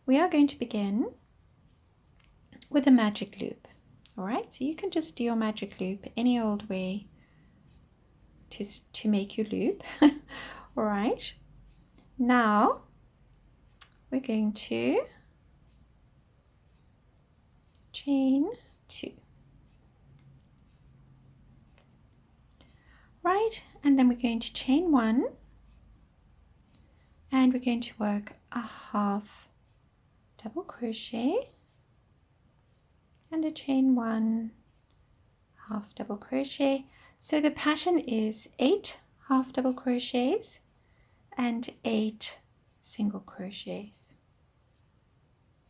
we are going to begin with a magic loop. All right, so you can just do your magic loop any old way to make your loop. All right, now we're going to chain 2. Right, and then we're going to chain 1, and we're going to work a half double crochet and a chain 1, half double crochet. So the pattern is 8 half double crochets and 8 single crochets.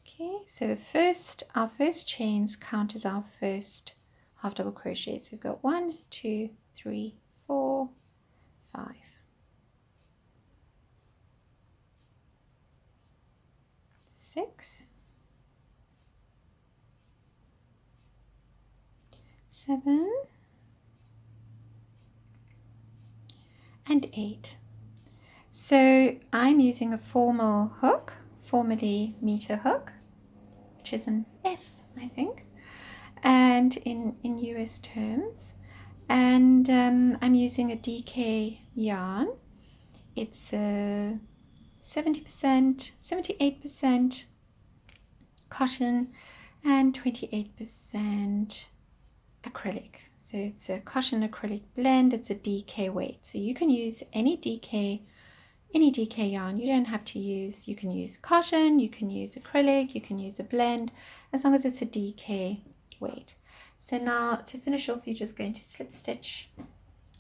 Okay, so our first chains count as our first half double crochets. So we've got 1, 2, 3, 4, 5. 6, 7, and 8. So I'm using a formal hook, 4mm hook, which is an F, I think, and in US terms. And I'm using a DK yarn. It's 70%, 78% cotton and 28% acrylic. So it's a cotton acrylic blend. It's a DK weight. So you can use any DK yarn. You don't have to use, you can use cotton, you can use acrylic, you can use a blend, as long as it's a DK weight. So now to finish off, you're just going to slip stitch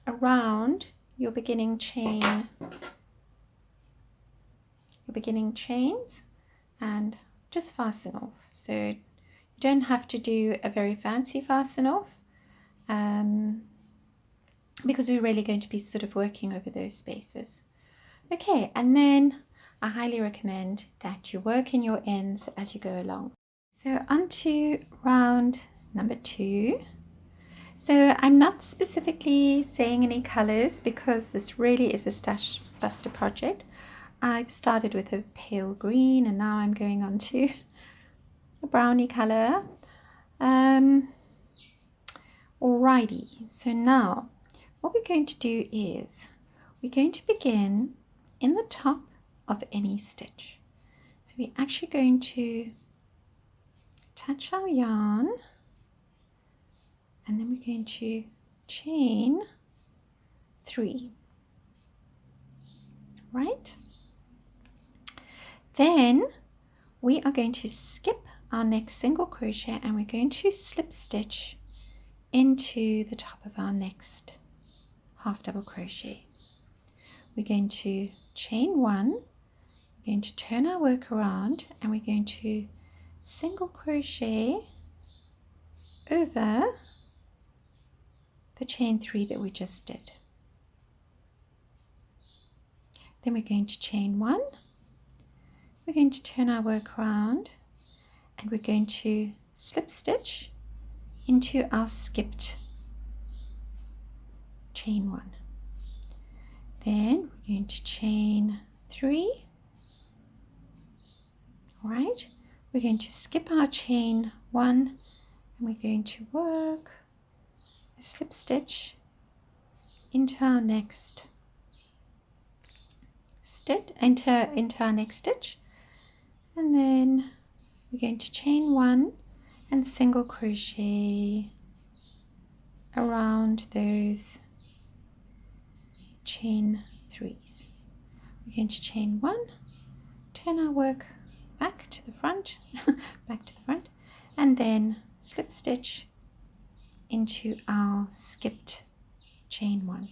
around your beginning chains and just fasten off. So you don't have to do a very fancy fasten off because we're really going to be sort of working over those spaces. Okay, and then I highly recommend that you work in your ends as you go along. So on to round number 2. So I'm not specifically saying any colors because this really is a stash buster project. I've started with a pale green and now I'm going on to a brownie color. Alrighty, so now what we're going to do is we're going to begin in the top of any stitch. So we're actually going to attach our yarn and then we're going to chain 3, right? Then we are going to skip our next single crochet and we're going to slip stitch into the top of our next half double crochet. We're going to chain 1, we're going to turn our work around and we're going to single crochet over the chain 3 that we just did. Then we're going to chain 1, we're going to turn our work around and we're going to slip stitch into our skipped chain 1. Then we're going to chain 3, right? We're going to skip our chain 1 and we're going to work a slip stitch into our next stitch, into our next stitch, and then we're going to chain 1 and single crochet around those chain 3s. We're going to chain 1, turn our work back to the front, and then slip stitch into our skipped chain 1.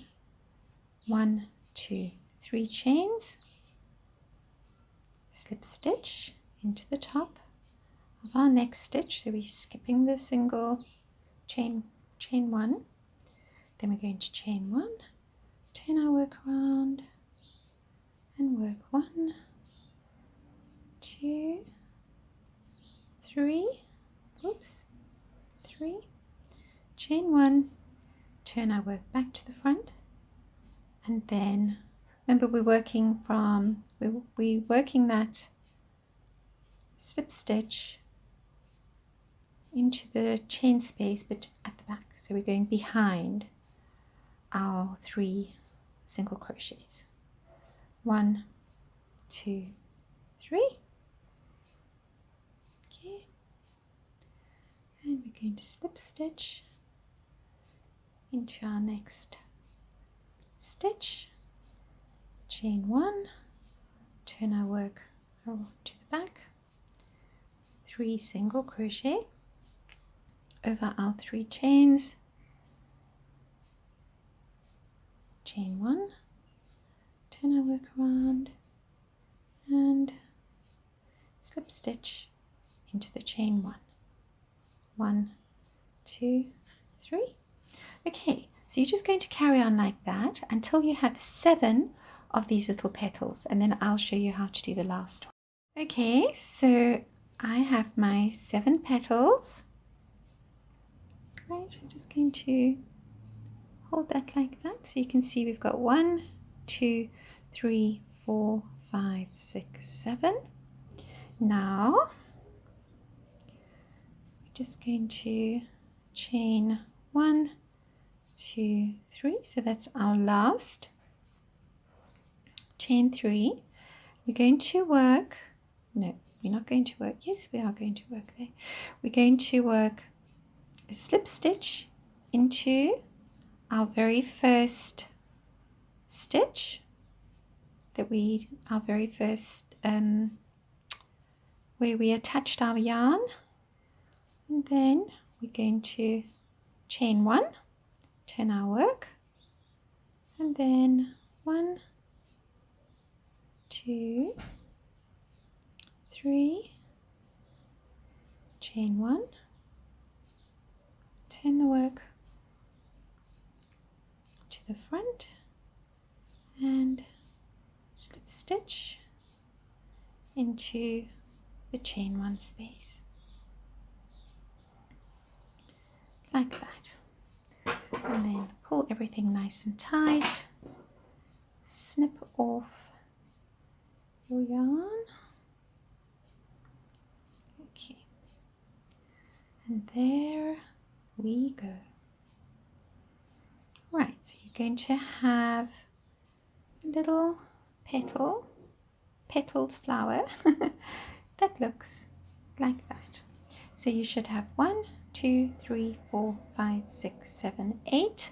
1, 2, 3 chains, slip stitch into the top of our next stitch. So we're skipping the single chain 1. Then we're going to chain 1, turn our work around and work 1, 2, 3, 3, chain 1, turn our work back to the front, and then remember we're working that slip stitch into the chain space but at the back. So we're going behind our 3 single crochets. 1, 2, 3. Okay, and we're going to slip stitch into our next stitch, chain 1, turn our work to the back, 3 single crochet over our 3 chains, chain 1, turn our work around and slip stitch into the chain 1. 1, 2, 3. Okay, so you're just going to carry on like that until you have 7 of these little petals, and then I'll show you how to do the last one. Okay, so I have my 7 petals. Right, I'm just going to hold that like that so you can see we've got 1, 2, 3, 4, 5, 6, 7. Now we're just going to chain 1, 2, 3, so that's our last. Chain 3. We're going to work, no, we're not going to work, yes we are going to work there. We're going to work a slip stitch into our very first stitch that our very first where we attached our yarn, and then we're going to chain 1, turn our work, and then 1, 2, 3, chain 1, turn the work to the front and slip stitch into the chain 1 space like that, and then pull everything nice and tight, snip off your yarn. Okay, and there we go. Right, so you're going to have a little petaled flower that looks like that. So you should have 1, 2, 3, 4, 5, 6, 7, 8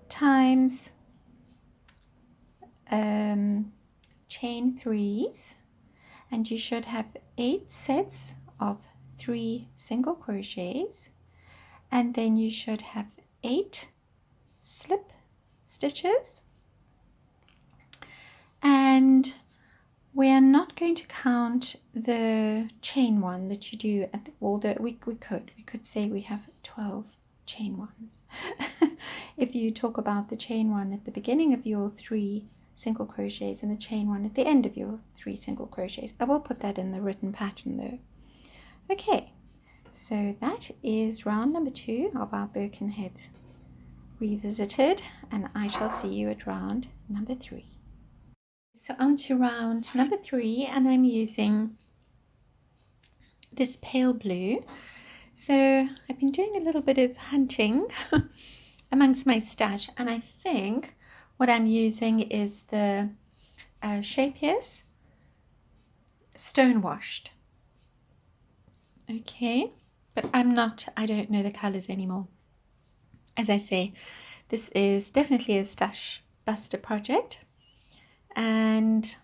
times chain 3s, and you should have 8 sets of 3 single crochets, and then you should have 8 slip stitches, and we are not going to count the chain 1 that you do at the, although we could say we have 12 chain 1s. If you talk about the chain 1 at the beginning of your 3 single crochets and the chain 1 at the end of your 3 single crochets. I will put that in the written pattern though. Okay, so that is round number 2 of our Birkenhead revisited, and I shall see you at round number 3. So on to round number 3, and I'm using this pale blue. So I've been doing a little bit of hunting amongst my stash, and I think what I'm using is the Shapier's Stone Washed. Okay, but I don't know the colors anymore. As I say, this is definitely a stash buster project, and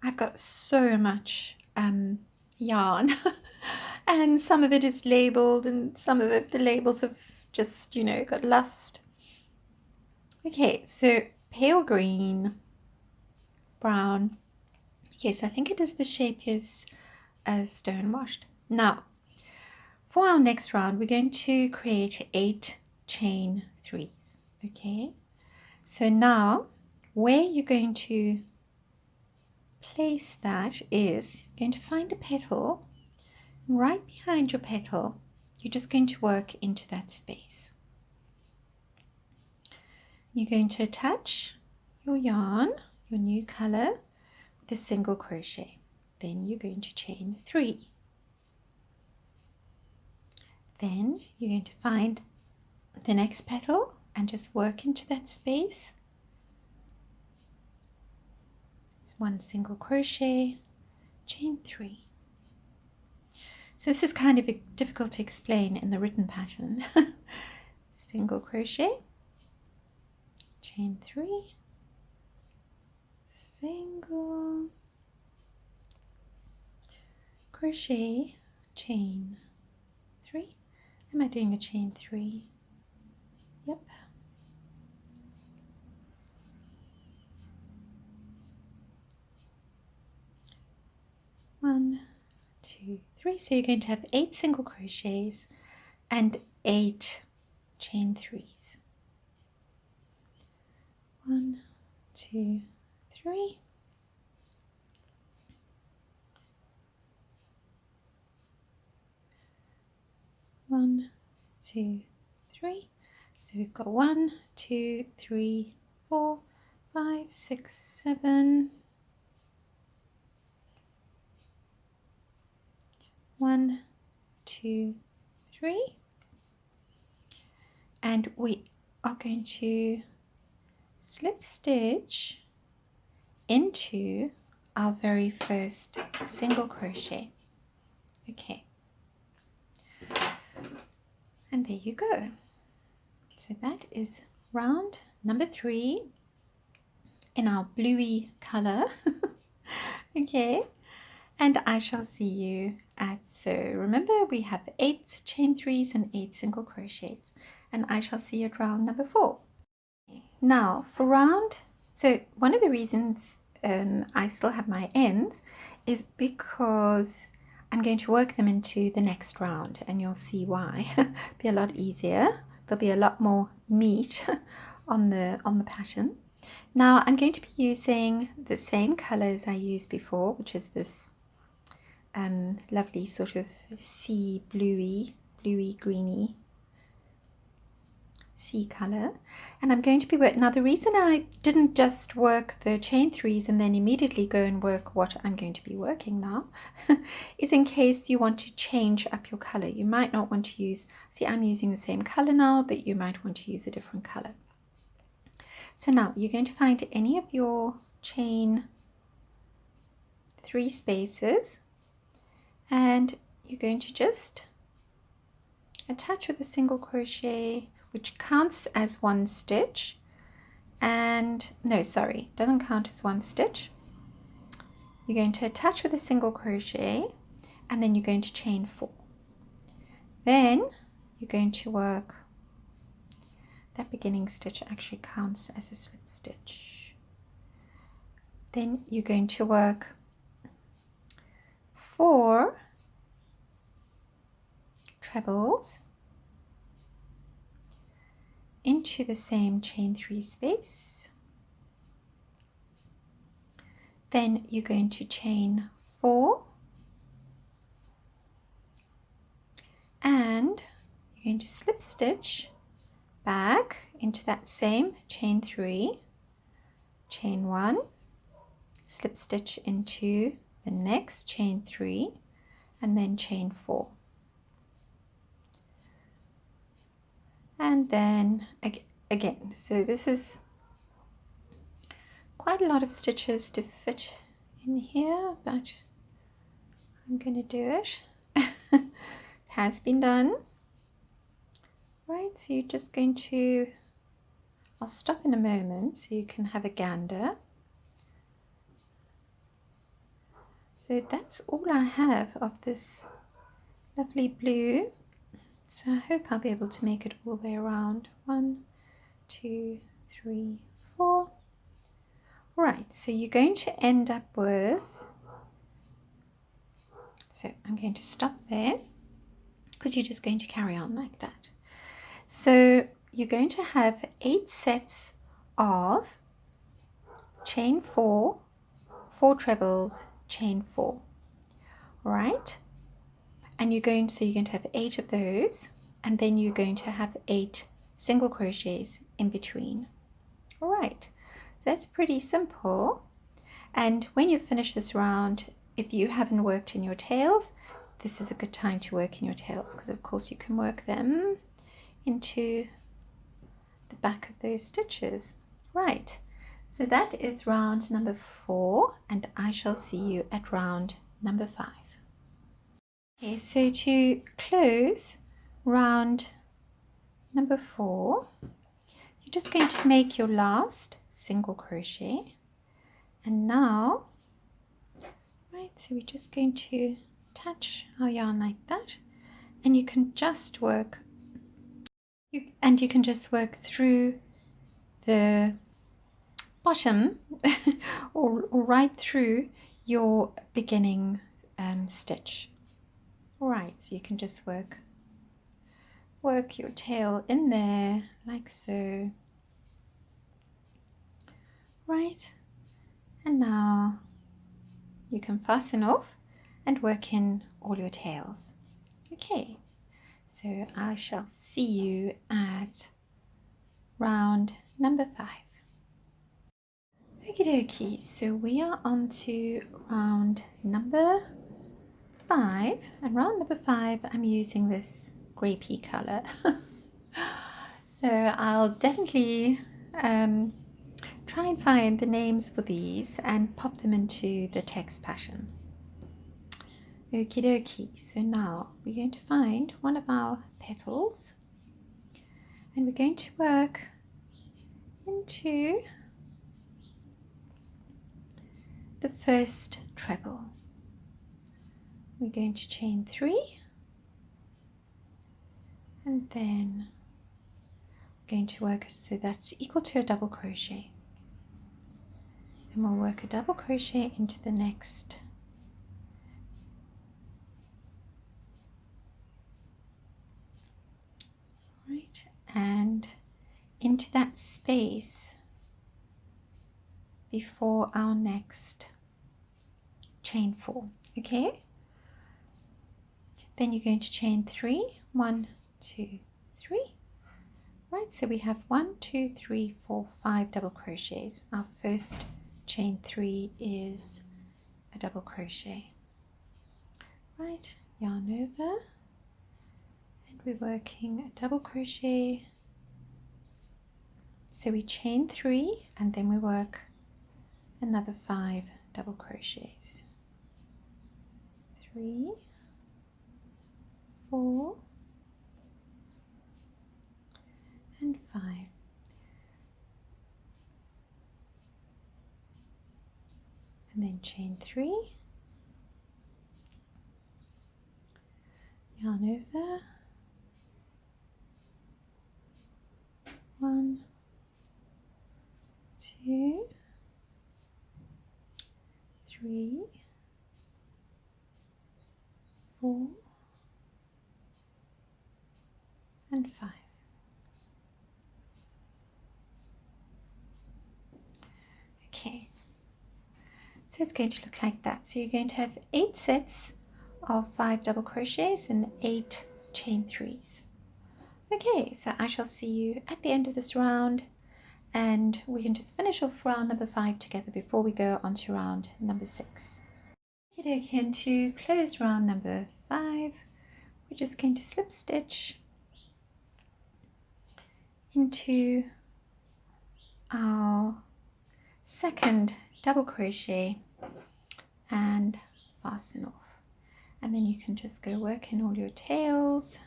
I've got so much yarn and some of it is labeled and some of it the labels have just, you know, got lost. Okay, so pale green, brown. Yes, I think it is the Shapier's Stone Washed. Now, for our next round, we're going to create 8 chain 3s. Okay, so now where you're going to place that is you're going to find a petal, and right behind your petal, you're just going to work into that space. You're going to attach your yarn, your new color, with a single crochet. then you're going to chain 3. Then you're going to find the next petal and just work into that space. It's 1 single crochet, chain 3. So this is kind of difficult to explain in the written pattern. Single crochet, chain 3, single crochet, chain 3. Am I doing a chain 3? Yep. One, 2, 3. So you're going to have 8 single crochets and 8 chain 3s. 1, 2, 3. 1, 2, 3. So we've got 1, 2, 3, 4, 5, 6, 7. 1, 2, 3. And we are going to slip stitch into our very first single crochet. Okay. And there you go. So that is round number 3 in our bluey color. Okay. And I shall see you at, so remember we have 8 chain 3s and 8 single crochets, and I shall see you at round number 4. Now for round, so one of the reasons I still have my ends is because I'm going to work them into the next round, and you'll see why. Be a lot easier. There'll be a lot more meat on the pattern. Now I'm going to be using the same colors I used before, which is this lovely sort of sea bluey greeny sea color, and I'm going to be working. Now the reason I didn't just work the chain 3s and then immediately go and work what I'm going to be working now is in case you want to change up your color. You might not want to use, see I'm using the same color now, but you might want to use a different color. So now you're going to find any of your chain 3 spaces, and you're going to just attach with a single crochet, which counts as 1 stitch, and no, sorry, doesn't count as 1 stitch. You're going to attach with a single crochet, and then you're going to chain 4. Then you're going to work, that beginning stitch actually counts as a slip stitch. Then you're going to work 4 trebles into the same chain 3 space. Then you're going to chain 4, and you're going to slip stitch back into that same chain 3, chain 1, slip stitch into the next chain 3, and then chain 4. And then again, so this is quite a lot of stitches to fit in here, but I'm going to do it. It has been done. Right, so you're just going to, I'll stop in a moment so you can have a gander. So that's all I have of this lovely blue. So I hope I'll be able to make it all the way around. 1, 2, 3, 4. Right, so you're going to end up with, so I'm going to stop there because you're just going to carry on like that. So you're going to have 8 sets of chain 4, 4 trebles, chain 4. All right, and you're going to have 8 of those, and then you're going to have 8 single crochets in between. All right, so that's pretty simple. And when you finish this round, if you haven't worked in your tails, this is a good time to work in your tails, because of course you can work them into the back of those stitches. Right, so that is round number 4, and I shall see you at round number 5. Okay, so to close round number 4, you're just going to make your last single crochet, and now, right, so we're just going to attach our yarn like that, and you can just work through the bottom or right through your beginning stitch. Right, so you can just work your tail in there like so. Right, and now you can fasten off and work in all your tails. Okay, so I shall see you at round number 5. Okie dokie, so we are on to round number 5, and round number 5 I'm using this grapey colour. So I'll definitely try and find the names for these and pop them into the text pattern. Okie dokie, so now we're going to find one of our petals, and we're going to work into the first treble. We're going to chain 3, and then we're going to work, so that's equal to a double crochet, and we'll work a double crochet into the next, right, and into that space before our next chain 4. Okay, then you're going to chain 3, 1, 2, 3. Right, so we have 1, 2, 3, 4, 5 double crochets. Our first chain 3 is a double crochet. Right, yarn over, and we're working a double crochet. So we chain 3, and then we work another 5 double crochets. 3, 4, and 5. And then chain 3, yarn over, 1, 2, 3, 4, and 5. Okay, so it's going to look like that. So you're going to have 8 sets of 5 double crochets and 8 chain 3s. Okay, so I shall see you at the end of this round, and we can just finish off round number 5 together before we go on to round number 6. Okay, and to close round number 5, we're just going to slip stitch into our second double crochet and fasten off, and then you can just go work in all your tails.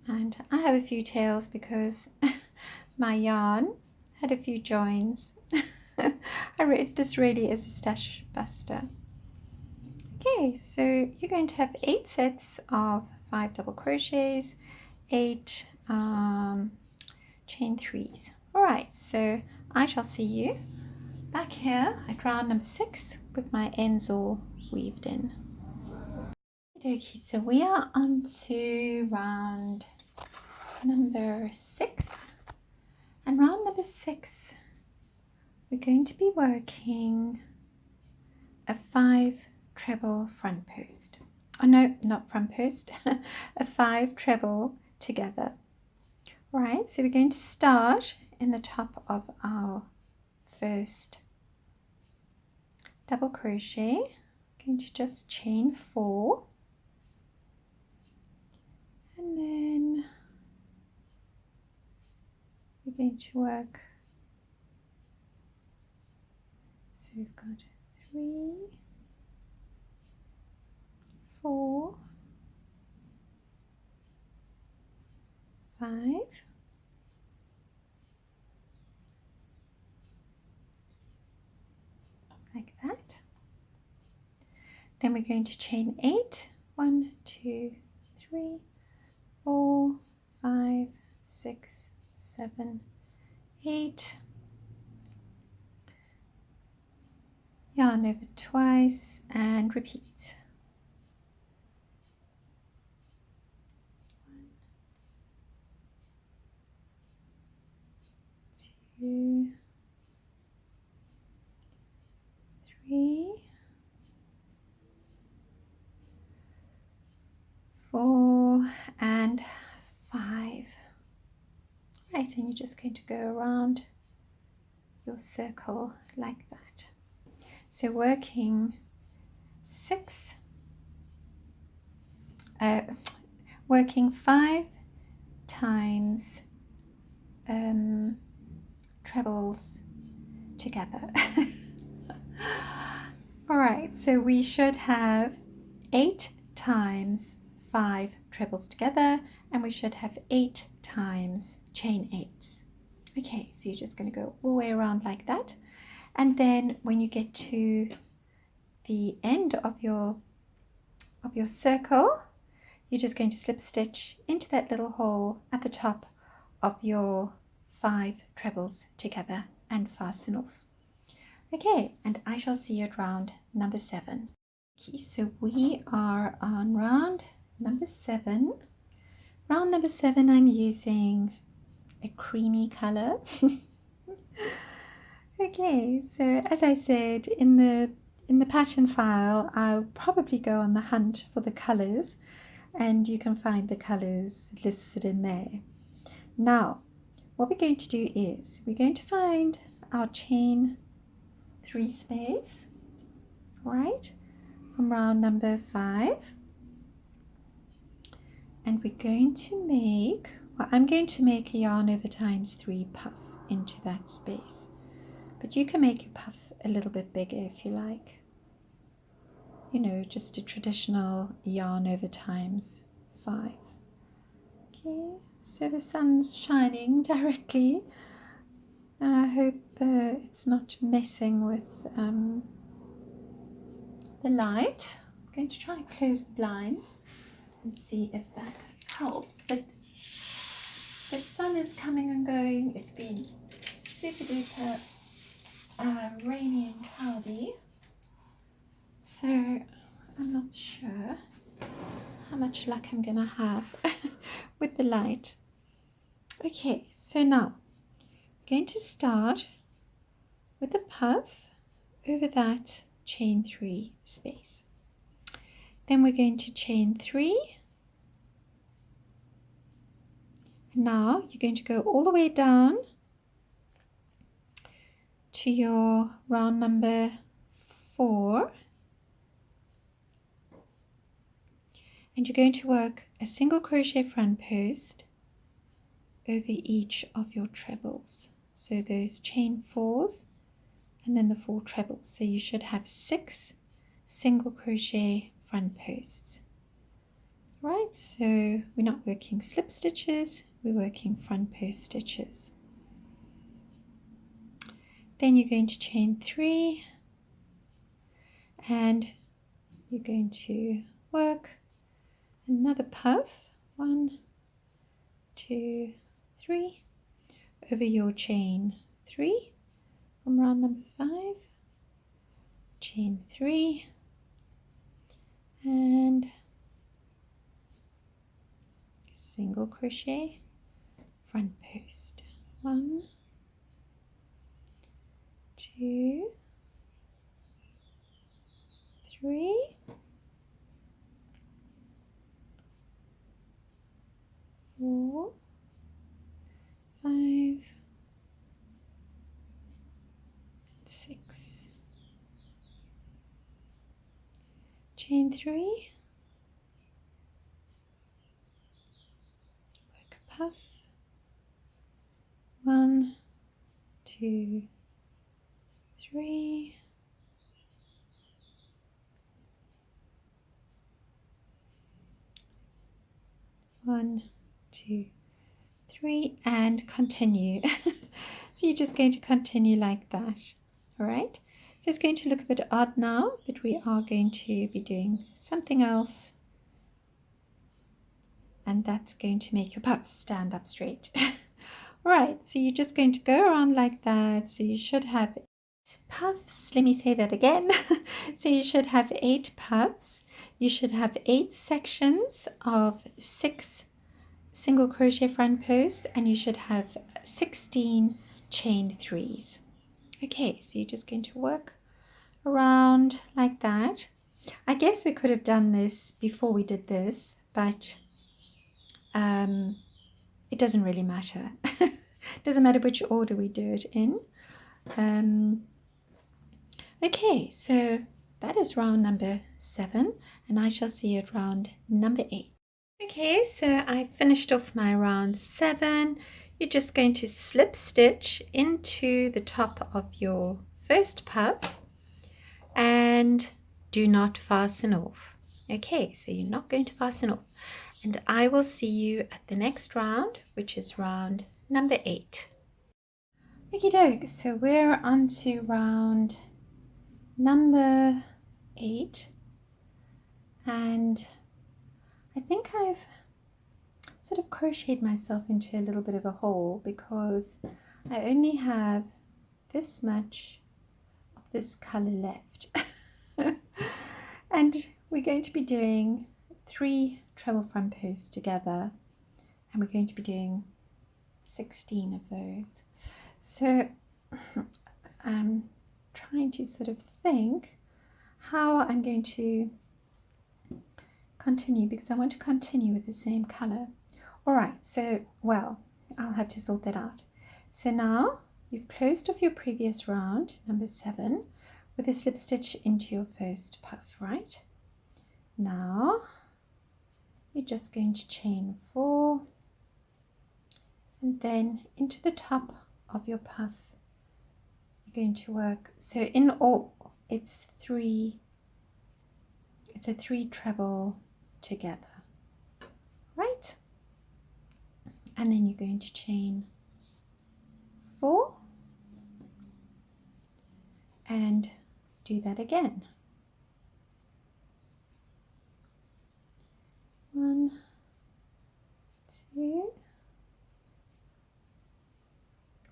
And I have a few tails because my yarn had a few joins. This really is a stash buster. Okay, so you're going to have 8 sets of 5 double crochets, 8 chain 3s. Alright, so I shall see you back here at round number 6 with my ends all weaved in. Okay, so we are on to round number 6, and round number 6 we're going to be working a 5 treble front post. Oh no, not front post, a 5 treble together. Right, so we're going to start in the top of our first double crochet. I'm going to just chain 4, and then we're going to work. So we've got 3, 4, 5, like that. Then we're going to chain 8. 1, 2, 3, 4, 5, 6, 7, 8. Yarn over twice and repeat. 1, 2, 3, 4, and 5. Right, and you're just going to go around your circle like that. So working 6, working 5 times trebles together. All right, so we should have 8 times 5 trebles together, and we should have 8 times chain 8s. Okay, so you're just going to go all the way around like that, and then when you get to the end of your circle, you're just going to slip stitch into that little hole at the top of your 5 trebles together and fasten off. Okay, and I shall see you at round number 7. Okay, so we are on round number 7. Round number 7, I'm using a creamy color. Okay, so as I said, in the pattern file, I'll probably go on the hunt for the colors, and you can find the colors listed in there. Now, what we're going to do is we're going to find our chain 3 space, right, from round number 5, and we're going to make, well, I'm going to make a yarn over times 3 puff into that space, but you can make your puff a little bit bigger if you like, you know, just a traditional yarn over times 5. Okay, so the sun's shining directly. I hope it's not messing with the light. I'm going to try and close the blinds and see if that helps. But the sun is coming and going. It's been super duper rainy and cloudy. So I'm not sure how much luck I'm going to have with the light. Okay, so now I'm going to start with a puff over that chain 3 space. Then we're going to chain 3. And now you're going to go all the way down to your round number 4. And you're going to work a single crochet front post over each of your trebles. So those chain 4s and then the 4 trebles. So you should have 6 single crochet front posts. Right, so we're not working slip stitches, we're working front post stitches. Then you're going to chain 3 and you're going to work another puff, 1, 2, 3, over your chain 3 from round number 5, chain 3, and single crochet front post, 1, 2, 3, 4, 5, 6, chain 3, work a puff, 1, 2, 3, 1, 2, 3, and continue. So you're just going to continue like that. All right, so it's going to look a bit odd now, but we are going to be doing something else, and that's going to make your puffs stand up straight. All right, so you're just going to go around like that. So you should have 8 puffs. Let me say that again. So you should have 8 puffs. You should have 8 sections of 6 single crochet front posts, and you should have 16 chain 3s. Okay, so you're just going to work around like that. I guess we could have done this before we did this, but it doesn't really matter. It doesn't matter which order we do it in. Okay, so that is round number 7, and I shall see you at round number 8. Okay, so I finished off my round 7. You're just going to slip stitch into the top of your first puff and do not fasten off. Okay, so you're not going to fasten off. And I will see you at the next round, which is round number 8. Okie doke, so we're on to round number 8, and I think I've sort of crocheted myself into a little bit of a hole because I only have this much of this color left. And we're going to be doing 3 treble front posts together, and we're going to be doing 16 of those. So I'm trying to sort of think how I'm going to continue, because I want to continue with the same color. All right, so, well, I'll have to sort that out. So now you've closed off your previous round, number 7, with a slip stitch into your first puff, right? Now you're just going to chain 4, and then into the top of your puff you're going to work, so in all it's a 3 treble together, right? And then you're going to chain 4 and do that again. 1, 2,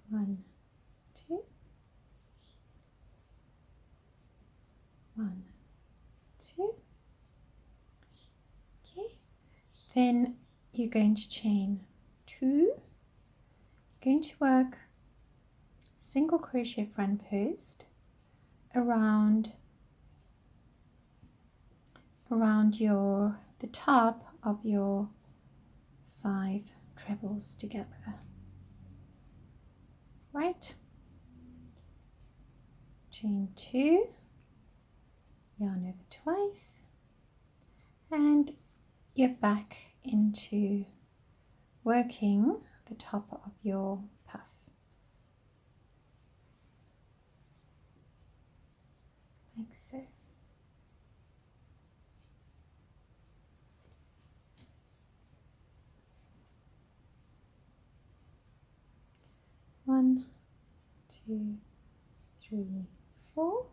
1, 2, 1, 2. Okay, then you're going to chain 2. You're going to work single crochet front post around the top of your 5 trebles together, right? Chain 2, yarn over twice, and you're back into working the top of your puff like so. One, 2, 3, 4.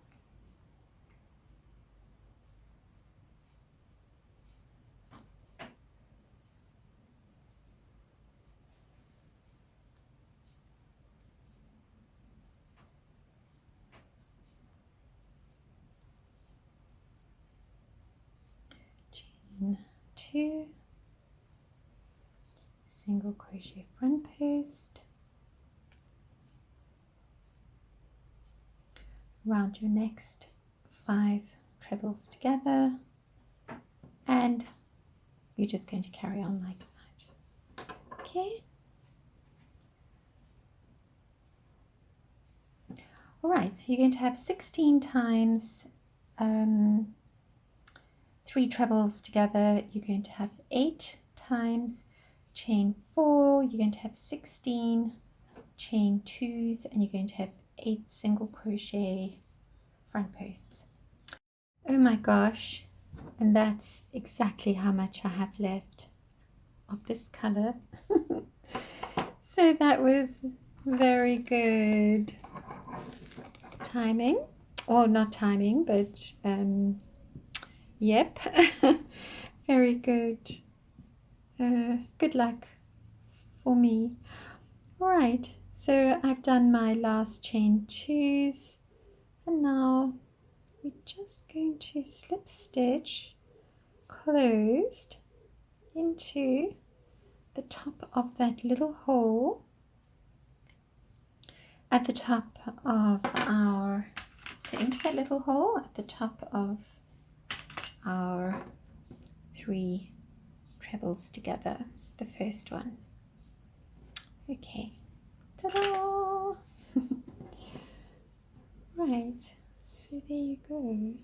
Chain 2, single crochet front post around your next 5 trebles together, and you're just going to carry on like that. Okay. All right, so you're going to have 16 times 3 trebles together, you're going to have 8 times chain 4, you're going to have 16 chain 2s, and you're going to have 8 single crochet front posts. Oh my gosh, and that's exactly how much I have left of this color. So that was very good timing, or not timing, but yep. Very good. Good luck for me. All right, so I've done my last chain 2s, and now we're just going to slip stitch closed into the top of that little hole at the top of our, so into that little hole at the top of our 3 trebles together, the first one. Okay, ta-da! Right, so there you go.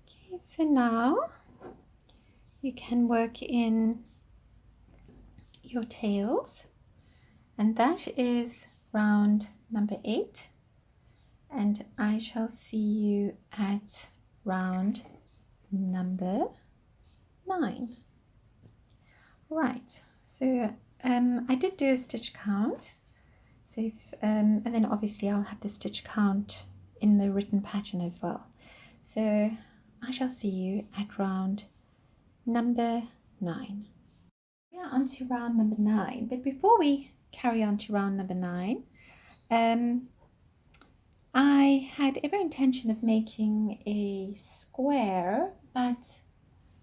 Okay, so now you can work in your tails, and that is round number 8, and I shall see you at round number 9. Right, so I did do a stitch count, so if, and then obviously I'll have the stitch count in the written pattern as well. So I shall see you at round number 9. We are on to round number 9, but before we carry on to round number 9, I had every intention of making a square, but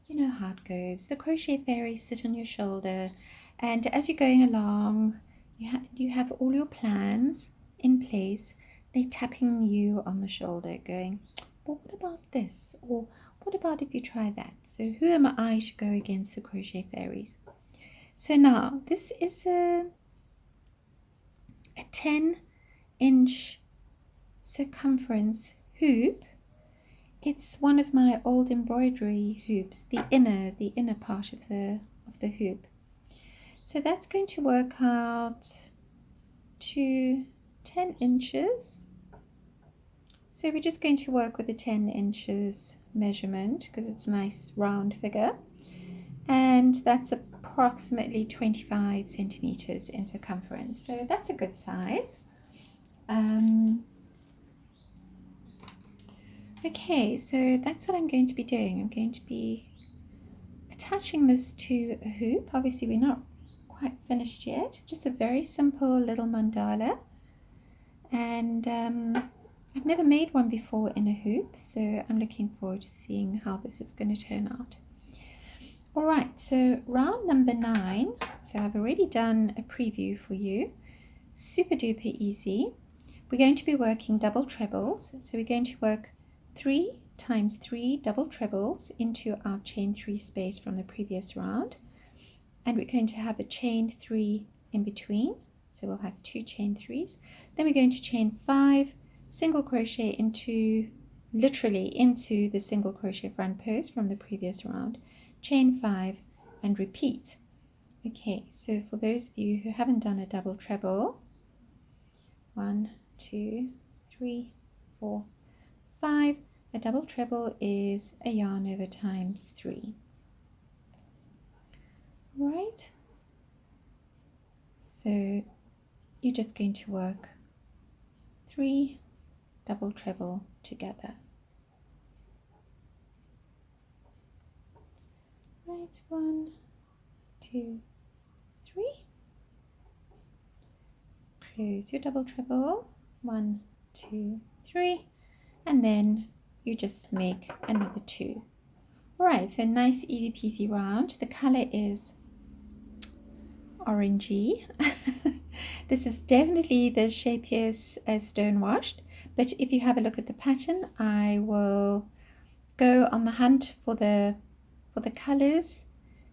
you know how it goes. The crochet fairies sit on your shoulder, and as you're going along, you have all your plans in place. They're tapping you on the shoulder going, well, what about this? Or what about if you try that? So who am I to go against the crochet fairies? So now this is a 10-inch circumference hoop. It's one of my old embroidery hoops, the inner part of the hoop. So that's going to work out to 10 inches. So we're just going to work with the 10 inches measurement because it's a nice round figure, and that's approximately 25 centimeters in circumference. So that's a good size. Okay, so that's what I'm going to be doing. I'm going to be attaching this to a hoop. Obviously we're not quite finished yet, just a very simple little mandala, and I've never made one before in a hoop, so I'm looking forward to seeing how this is going to turn out. Alright, so round number 9, so I've already done a preview for you, super duper easy. We're going to be working double trebles, so we're going to work 3 times 3 double trebles into our chain 3 space from the previous round, and we're going to have a chain 3 in between, so we'll have 2 chain 3s. Then we're going to chain 5 single crochet into, literally into the single crochet front post from the previous round, chain 5 and repeat. Okay, so for those of you who haven't done a double treble, 1, 2, 3, 4, 5, a double treble is a yarn over times 3. Right, so you're just going to work 3 double treble together. Right, 1, 2, 3. Close your double treble, 1, 2, 3, and then you just make another 2. Alright, so nice easy peasy round. The color is orangey. This is definitely the shape is stone washed, but if you have a look at the pattern, I will go on the hunt for the colors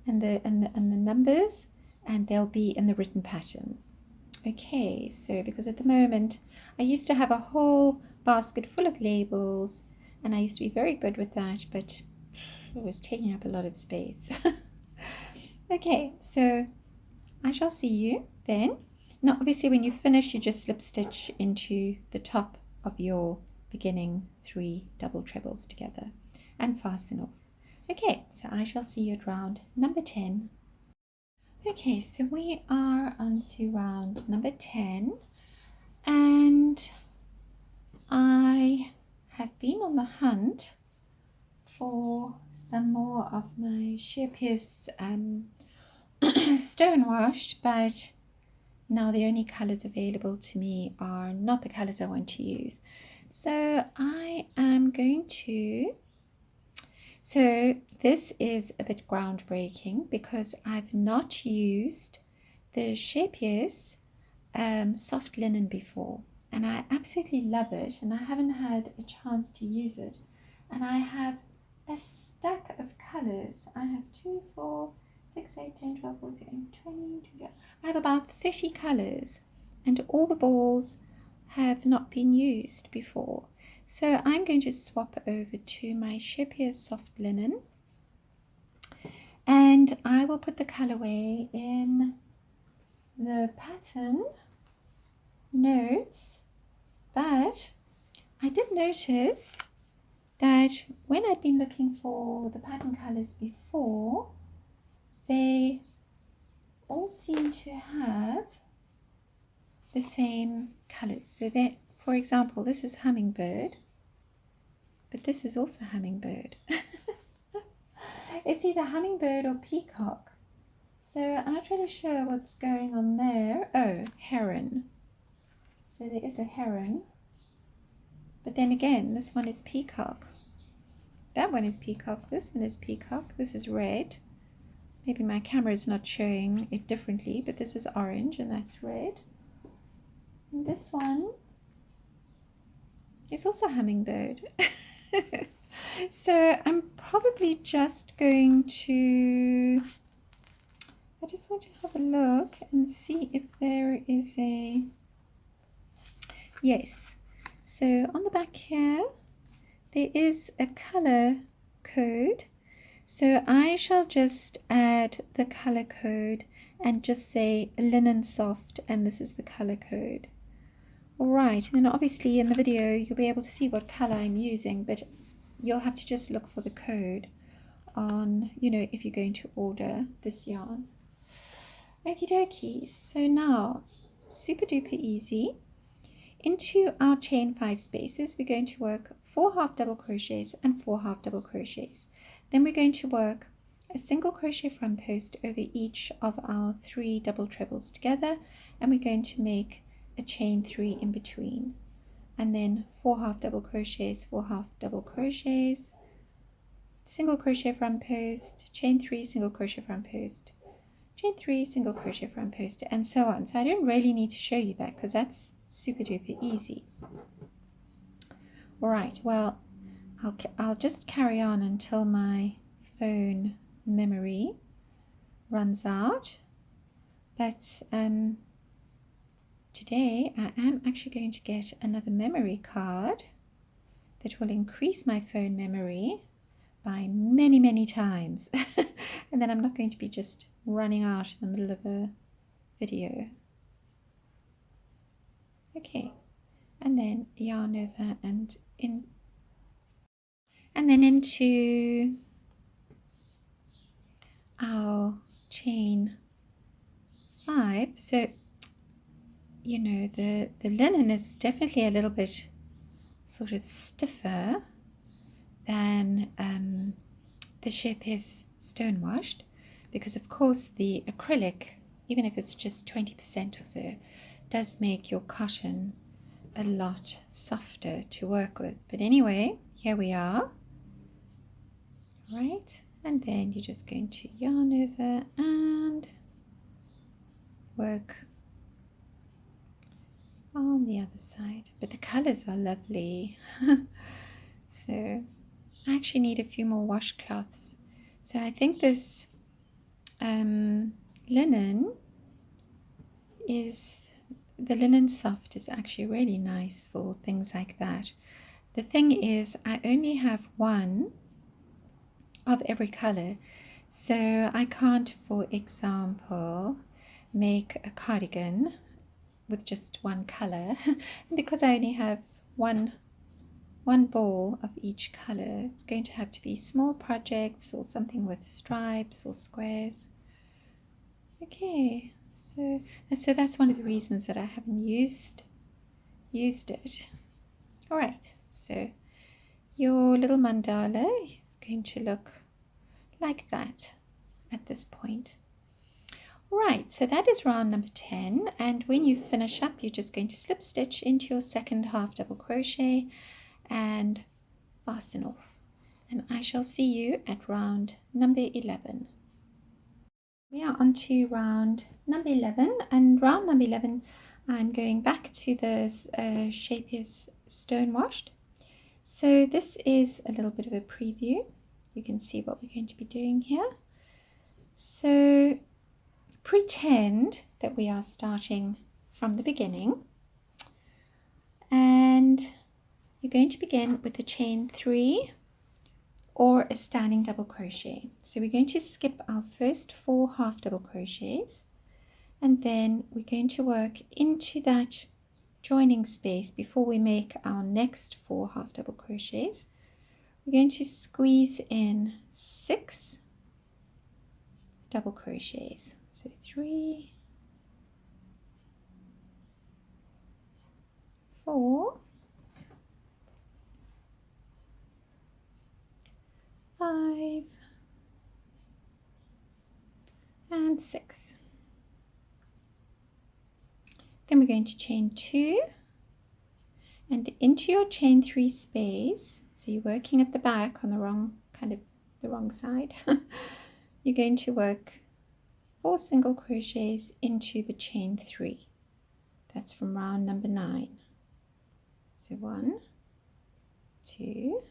and the numbers, and they'll be in the written pattern. Okay, so because at the moment I used to have a whole basket full of labels, and I used to be very good with that, but it was taking up a lot of space. Okay, so I shall see you then. Now obviously when you finish, you just slip stitch into the top of your beginning 3 double trebles together and fasten off. Okay, so I shall see you at round number 10. Okay, so we are on to round number 10, and I have been on the hunt for some more of my sheer pierce stonewashed, but now the only colors available to me are not the colors I want to use. So I am going to, so this is a bit groundbreaking because I've not used the sheer pierce soft linen before, and I absolutely love it, and I haven't had a chance to use it. And I have a stack of colors. I have 2, 4, 6, 8, 10, 12, 14, 20, 20. I have about 30 colors, and all the balls have not been used before. So I'm going to swap over to my sheer pierce soft linen, and I will put the colorway in the pattern notes. But I did notice that when I'd been looking for the pattern colors before, they all seem to have the same colors. So that, for example, this is hummingbird, but this is also hummingbird. It's either hummingbird or peacock. So I'm not really sure what's going on there. Oh, heron. So there is a heron. But then again, this one is peacock. That one is peacock. This one is peacock. This is red. Maybe my camera is not showing it differently, but this is orange and that's red. And this one is also hummingbird. So I'm probably just going to, I just want to have a look and see if there is a, yes. So on the back here, there is a color code. So I shall just add the color code and just say linen soft, and this is the color code. All right, and then obviously in the video you'll be able to see what color I'm using, but you'll have to just look for the code on, you know, if you're going to order this yarn. Okie dokie, so now super duper easy. Into our chain 5 spaces, we're going to work 4 half double crochets and 4 half double crochets. Then we're going to work a single crochet front post over each of our 3 double trebles together, and we're going to make a chain 3 in between, and then 4 half double crochets, 4 half double crochets, single crochet front post, chain 3, single crochet front post, chain 3, single crochet front post, and so on. So I don't really need to show you that because that's super duper easy. All right, well, I'll just carry on until my phone memory runs out, but today I am actually going to get another memory card that will increase my phone memory by many, many times. And then I'm not going to be just running out in the middle of a video. Okay, and then yarn over and in, and then into our chain 5. So you know, the linen is definitely a little bit sort of stiffer than the sheer pierce stone washed, because of course the acrylic, even if it's just 20% or so, does make your cotton a lot softer to work with. But anyway, here we are. Right, and then you're just going to yarn over and work on the other side. But the colors are lovely. So I actually need a few more washcloths. So I think this linen is, the linen soft is actually really nice for things like that. the thing is I only have one of every color, so I can't, for example, make a cardigan with just one color because I only have one ball of each color. It's going to have to be small projects or something with stripes or squares. Okay, so that's one of the reasons that I haven't used it. All right, so your little mandala is going to look like that at this point. Right, so that is round number 10, and when you finish up, you're just going to slip stitch into your second half double crochet and fasten off. And I shall see you at round number 11. We are on to round number 11, and round number 11 I'm going back to the Shapier's Stone Washed. So this is a little bit of a preview. You can see what we're going to be doing here. So pretend that we are starting from the beginning, and you're going to begin with a chain 3 or a standing double crochet. So we're going to skip our first 4 half double crochets, and then we're going to work into that joining space before we make our next 4 half double crochets. We're going to squeeze in 6 double crochets. So 3, 4, 5, and 6. Then we're going to chain 2 and into your chain 3 space. So you're working at the back on the wrong side. You're going to work 4 single crochets into the chain 3. That's from round number 9. So 1, 2,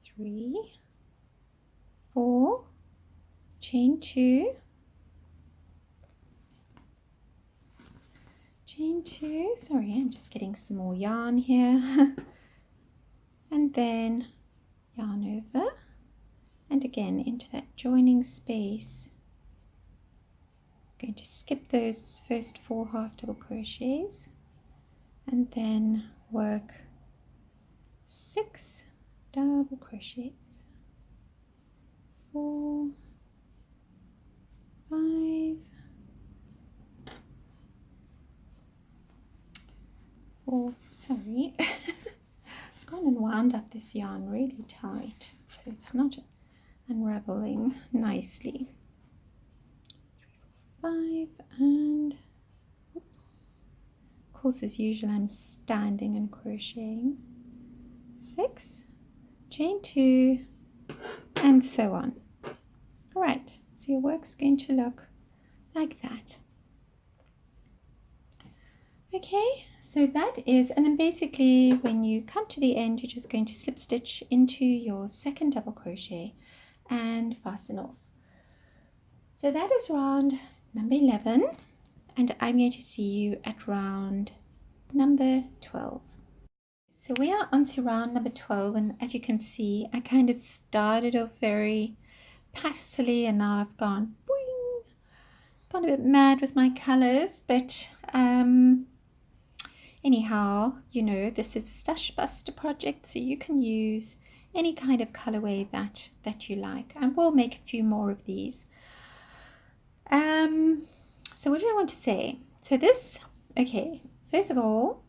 3, 4, chain 2, chain 2, sorry, I'm just getting some more yarn here, and then yarn over, and again into that joining space. I'm going to skip those first 4 half double crochets and then work 6 double crochets, 4, 5, 4, sorry, I've gone and wound up this yarn really tight, so it's not unraveling nicely. 3, 4, 5, and oops, of course as usual I'm standing and crocheting. 6, chain 2, and so on. All right, so your work's going to look like that. Okay, so that is, and then basically when you come to the end, you're just going to slip stitch into your second double crochet and fasten off. So that is round number 11, and I'm going to see you at round number 12. So we are on to round number 12, and as you can see, I kind of started off very pastely and now I've gone boing, gone a bit mad with my colors, but anyhow, you know, this is a Stash Buster project, so you can use any kind of colorway that you like, and we'll make a few more of these. So what do I want to say? So this, okay, first of all,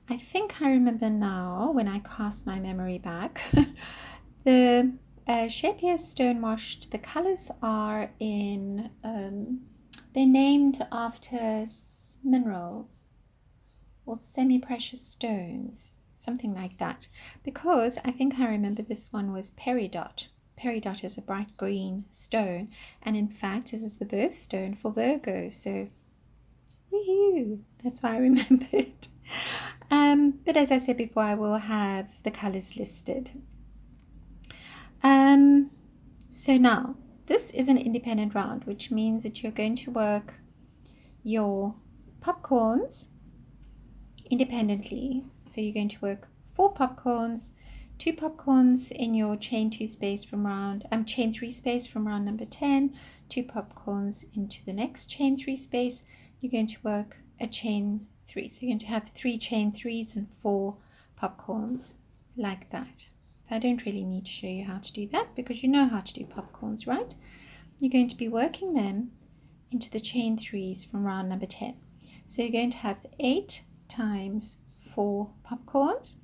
I think I remember now when I cast my memory back, the Shapier's Stone Washed, the colors are in, they're named after minerals or semi-precious stones, something like that, because I think I remember this one was peridot. Peridot is a bright green stone, and in fact this is the birthstone for Virgo, so woohoo, that's why I remember it. But as I said before, I will have the colors listed. So now this is an independent round, which means that you're going to work your popcorns independently. So you're going to work 4 popcorns, 2 popcorns in your chain 2 space from round, chain 3 space from round number 10, 2 popcorns into the next chain 3 space. You're going to work a chain 3. So you're going to have 3 chain 3s and 4 popcorns like that. So I don't really need to show you how to do that because you know how to do popcorns, right? You're going to be working them into the chain 3s from round number 10. So you're going to have 8 times 4 popcorns,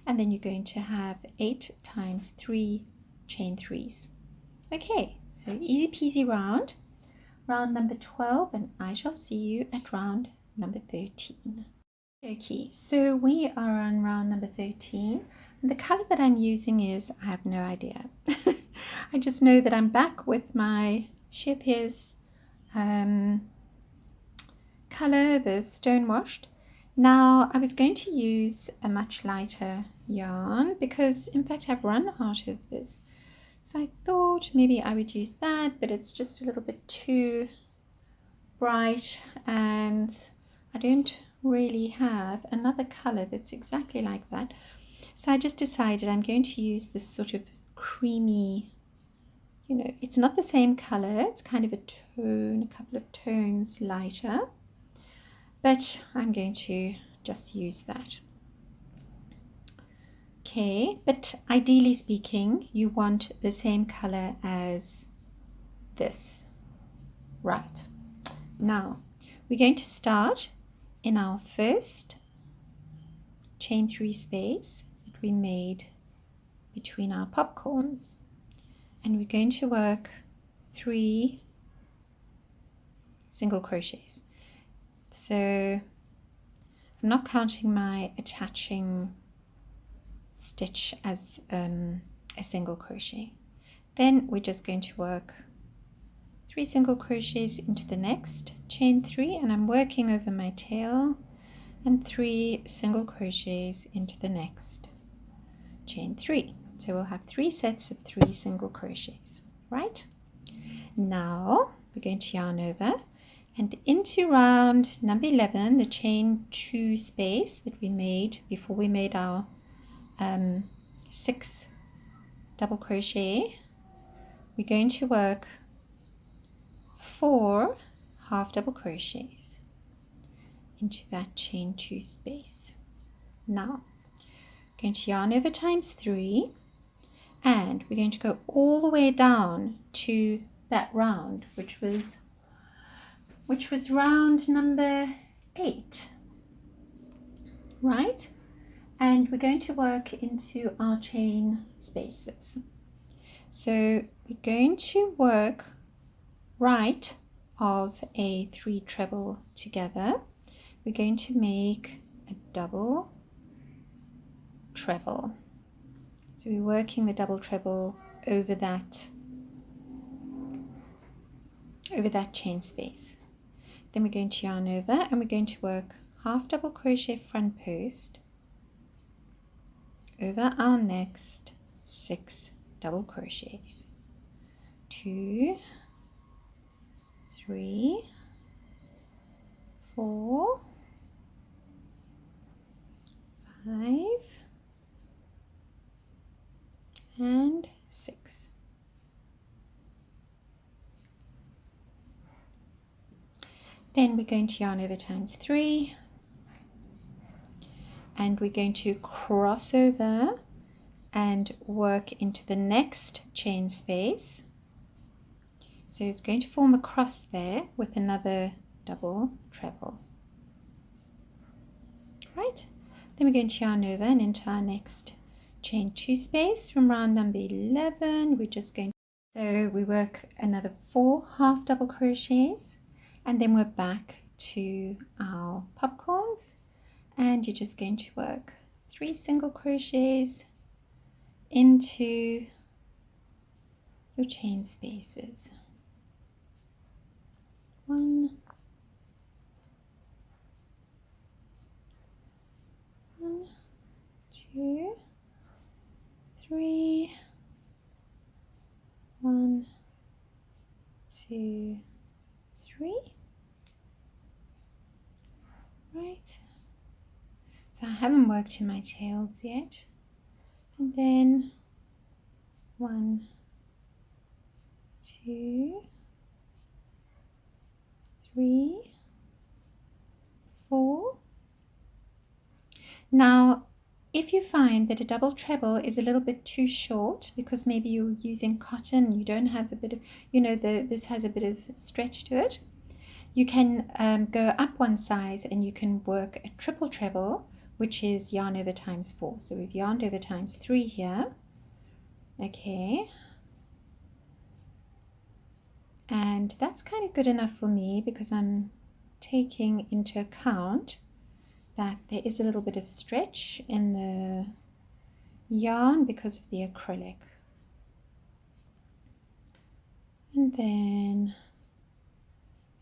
and then you're going to have 8 times 3 chain 3s. Okay, so easy peasy round number 12, and I shall see you at round number 13. Okay, so we are on round number 13, and the color that I'm using is, I have no idea. I just know that I'm back with my Sheer Pierce color, the stone washed. Now I was going to use a much lighter yarn because in fact I've run out of this, so I thought maybe I would use that, but it's just a little bit too bright and I don't really have another color that's exactly like that. So I just decided I'm going to use this sort of creamy, you know, it's not the same color, it's kind of a tone, a couple of tones lighter, but I'm going to just use that. Okay, but ideally speaking, you want the same color as this. Right, now we're going to start in our first chain 3 space that we made between our popcorns, and we're going to work 3 single crochets. So I'm not counting my attaching stitch as a single crochet. Then we're just going to work 3 single crochets into the next chain 3, and I'm working over my tail, and 3 single crochets into the next chain 3. So we'll have 3 sets of 3 single crochets, right? Now we're going to yarn over and into round number 11, the chain 2 space that we made before we made our 6 double crochet, we're going to work 4 half double crochets into that chain 2 space. Now going to yarn over times 3, and we're going to go all the way down to that round, which was round number 8, right? And we're going to work into our chain spaces. So we're going to work right of a 3 treble together. We're going to make a double treble. So we're working the double treble over that chain space. Then we're going to yarn over and we're going to work half double crochet front post over our next 6 double crochets. 2, 3, 4, 5, and 6. Then we're going to yarn over times 3, and we're going to cross over and work into the next chain space. So it's going to form a cross there with another double treble. Right, then we're going to yarn over and into our next chain 2 space from round number 11. We're just going to, so we work another 4 half double crochets, and then we're back to our popcorns, and you're just going to work 3 single crochets into your chain spaces. 1, 2, 3, 1, 2, 3. Right, So I haven't worked in my tails yet. And then 1, 2, 3, 4. Now, if you find that a double treble is a little bit too short because maybe you're using cotton, you don't have a bit of, this has a bit of stretch to it, you can go up one size and you can work a triple treble, which is yarn over times 4. So we've yarned over times 3 here. Okay. And that's kind of good enough for me because I'm taking into account that there is a little bit of stretch in the yarn because of the acrylic. And then,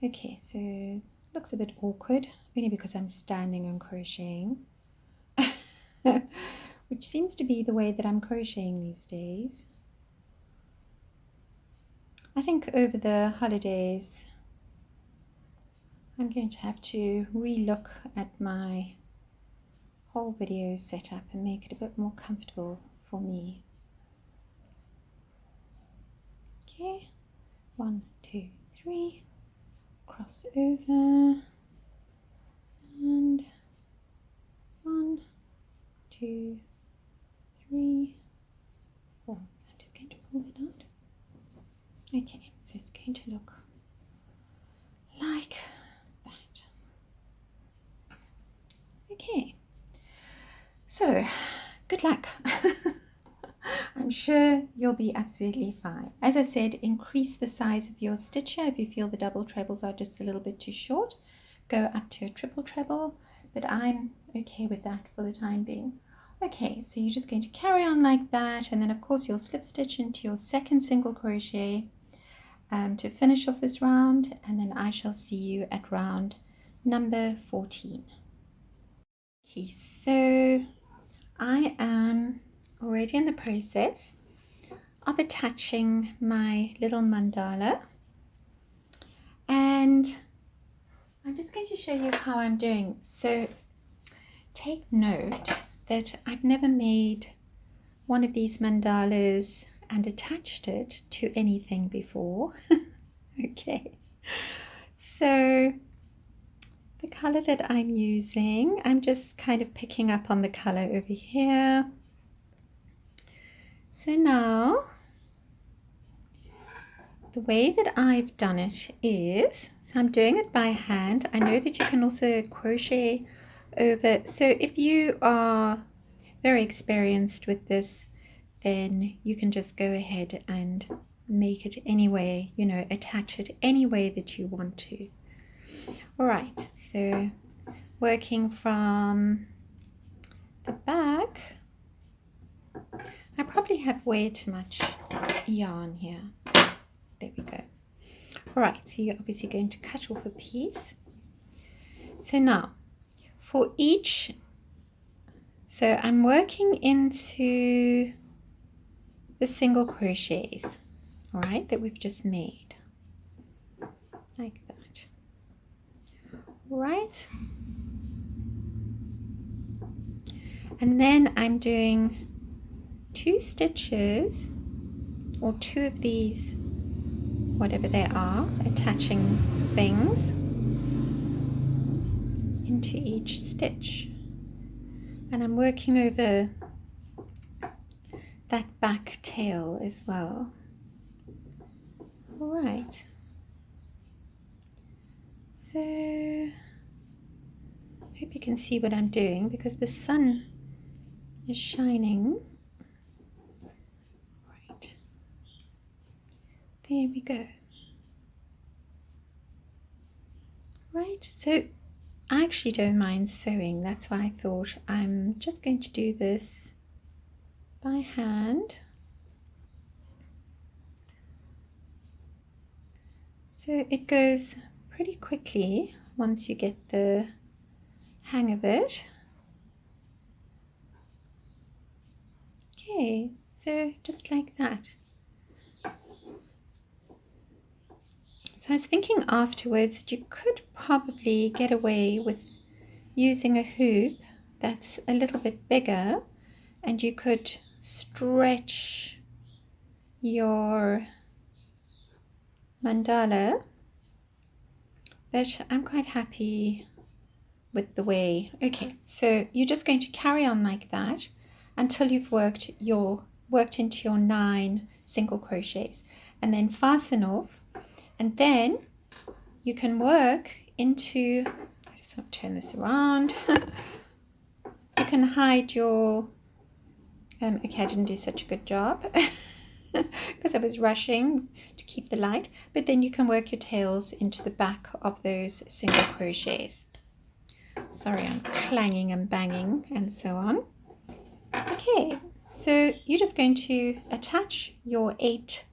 okay, so it looks a bit awkward, only because I'm standing and crocheting, which seems to be the way that I'm crocheting these days. I think over the holidays, I'm going to have to re-look at my whole video setup and make it a bit more comfortable for me. Okay, 1, 2, 3, cross over, and 1, 2, 3, 4. So I'm just going to pull it out. Okay, so it's going to look like that. Okay, so good luck. I'm sure you'll be absolutely fine. As I said, increase the size of your stitcher. If you feel the double trebles are just a little bit too short, go up to a triple treble, but I'm okay with that for the time being. Okay, so you're just going to carry on like that, and then of course you'll slip stitch into your second single crochet to finish off this round, and then I shall see you at round number 14. Okay, so I am already in the process of attaching my little mandala, and I'm just going to show you how I'm doing. So take note that I've never made one of these mandalas and attached it to anything before. Okay, so the color that I'm using, I'm just kind of picking up on the color over here. So now the way that I've done it is, so I'm doing it by hand. I know that you can also crochet over, so if you are very experienced with this, then you can just go ahead and make it any way, attach it any way that you want to. All right, so working from the back, I probably have way too much yarn here. There we go. All right, so you're obviously going to cut off a piece. So now for each, so I'm working into the single crochets, all right, that we've just made, like that. All right, and then I'm doing 2 stitches, or 2 of these, whatever they are, attaching things into each stitch, and I'm working over that back tail as well. All right, so hope you can see what I'm doing because the sun is shining. Right, there we go. Right, so I actually don't mind sewing. That's why I thought I'm just going to do this by hand. So it goes pretty quickly once you get the hang of it. Okay, so just like that. So I was thinking afterwards that you could probably get away with using a hoop that's a little bit bigger, and you could stretch your mandala, but I'm quite happy with the way. Okay, so you're just going to carry on like that until you've worked into your 9 single crochets, and then fasten off, and then you can work into, I just want to turn this around. You can hide your okay, I didn't do such a good job because I was rushing to keep the light, but then you can work your tails into the back of those single crochets. Sorry, I'm clanging and banging and so on. Okay, so you're just going to attach your 8